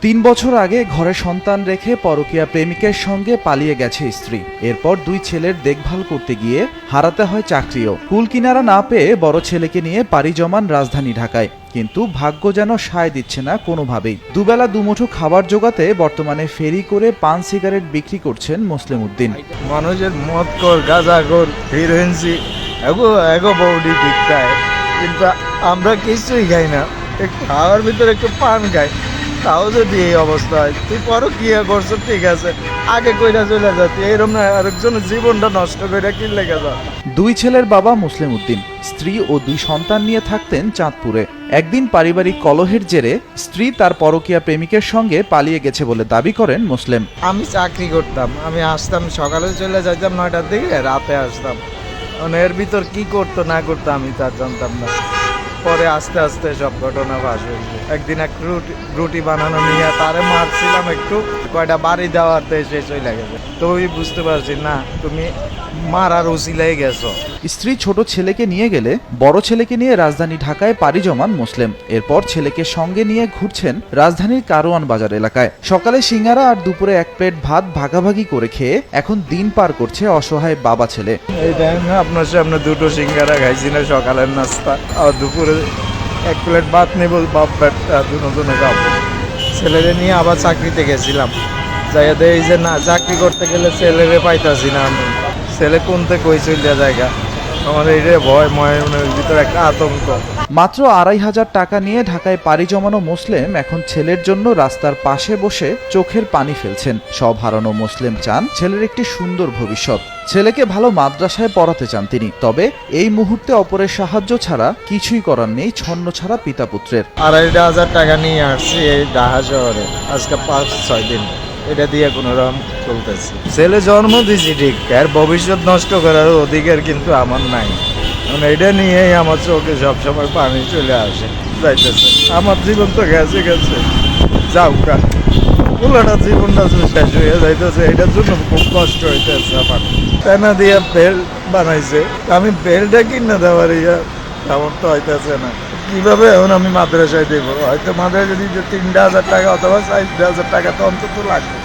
৩ বছর আগে ঘরে সন্তান রেখে পরকীয়া প্রেমিকের সঙ্গে পালিয়ে গেছে স্ত্রী। এরপর 2 ছেলের দেখভাল করতে গিয়ে হারাতে হয় চাকরিও। কুল কিনারা না পেয়ে বড় ছেলেকে নিয়ে পাড়ি জমান রাজধানী ঢাকায়। কিন্তু ভাগ্য যেন সায় দিচ্ছে না কোনোভাবেই। দুবেলা দুমুঠো খাবার জোগাতে বর্তমানে ফেরি করে পান সিগারেট বিক্রি করছেন মুসলিম উদ্দিন। মানুষের মদ কর, গাঁজা কর, হিরোইনসি এগো বৌডি ঠিক তাই, কিন্তু আমরা কিছুই খাই না। খাওয়ার ভিতরে একটু পান খাই, তাও যদি এই অবস্থা হয়, তুই পরকীয়া করছো ঠিক আছে, আগে কইরা চলে যাতি, এরকম না আরেকজনের জীবনটা নষ্ট করে কি লেগে যা। 2 ছেলের বাবা মুসলিম উদ্দিন স্ত্রী ও 2 সন্তান নিয়ে থাকতেন চাঁদপুরে। একদিন পারিবারিক কলহের জেরে স্ত্রী তার পরকীয়া প্রেমিকের সঙ্গে পালিয়ে গেছে বলে দাবি করেন মুসলিম। আমি চাকরি করতাম, আমি আসতাম সকালে চলে যাইতাম 9টার দিকে, রাতে আসতাম। মানে এর ভিতর কি করতো না করতো আমি তা জানতাম না। পরে আস্তে আস্তে সব ঘটনা ফাঁস হয়েছে। একদিন এক রুটি বানানো নিয়ে তারে মারছিলাম, একটু কয়টা বাড়ি দেওয়াতে সে চলে গেছে। তো ওই বুঝতে পারছি না তুমি মারার উসিলাই গেছো। স্ত্রী ছোট ছেলেকে নিয়ে গেলে বড় ছেলেকে নিয়ে রাজধানী ঢাকায় পাড়ি জমান মুসলিম। এরপর ছেলেকে সঙ্গে নিয়ে ঘুরছেন রাজধানীর কারওয়ান বাজার এলাকায়। সকালে সিঙ্গারা আর দুপুরে 1 প্লেট ভাত ভাগাভাগি করে খেয়ে এখন দিন পার করছে অসহায় বাবা ছেলে। এই টাইমে আপনার সামনে 2টো সিঙ্গারা খাইছি না সকালের নাস্তা, আর দুপুরে 1 প্লেট ভাত নেব, বাপ পেটটা দুজনে খাবো। ছেলেরে নিয়ে আবার চাকরিতে গেছিলাম, যাইয়া দেয় যে না চাকরি করতে গেলে ছেলেরে পাইতাছি না আমি। ছেলে কোনতে কই চলিয়া জায়গা, আমাদের এটা ভয় মনের ভিতরে একটা আতঙ্ক। মাত্র 2,500 টাকা নিয়ে ঢাকায় পাড়ি জমানো মুসলিম এখন ছেলের জন্য রাস্তার পাশে বসে চোখের পানি ফেলছেন। সব হারানো মুসলিম চান ছেলের একটি সুন্দর ভবিষ্যৎ। ছেলেকে ভালো মাদ্রাসায় পড়াতে চান তিনি। তবে এই মুহূর্তে অপরের সাহায্য ছাড়া কিছুই করার নেই ছন্ন ছাড়া পিতা পুত্রের। 2,500 টাকা নিয়ে আসছি এই ঢাকা শহরে, আজকে 5-6 দিন এটা দিয়ে কোনো রকম চলতেছে। ছেলে জন্ম দিয়েছি ঠিক, এর ভবিষ্যৎ নষ্ট করার অধিকার কিন্তু আমার নাই। মানে এটা নিয়েই আমার চোখে সবসময় পানি চলে আসে যাইতেছে। আমার জীবন তো গেছে গেছে, যাও কা পুরোটা জীবনটা শেষ হয়ে যাইতেছে। এটার জন্য খুব কষ্ট হইতেছে আমার। পেনা দিয়ে বেল্ট বানাইছে, আমি বেল্টটা কিনে দেওয়ার তেমন তো হইতেছে না। কিভাবে এখন আমি মাদ্রাসায় দেবো? হয়তো মাদ্রাসায় যদি 3,000 টাকা অথবা 4,000 টাকা তো অন্তত লাগবে।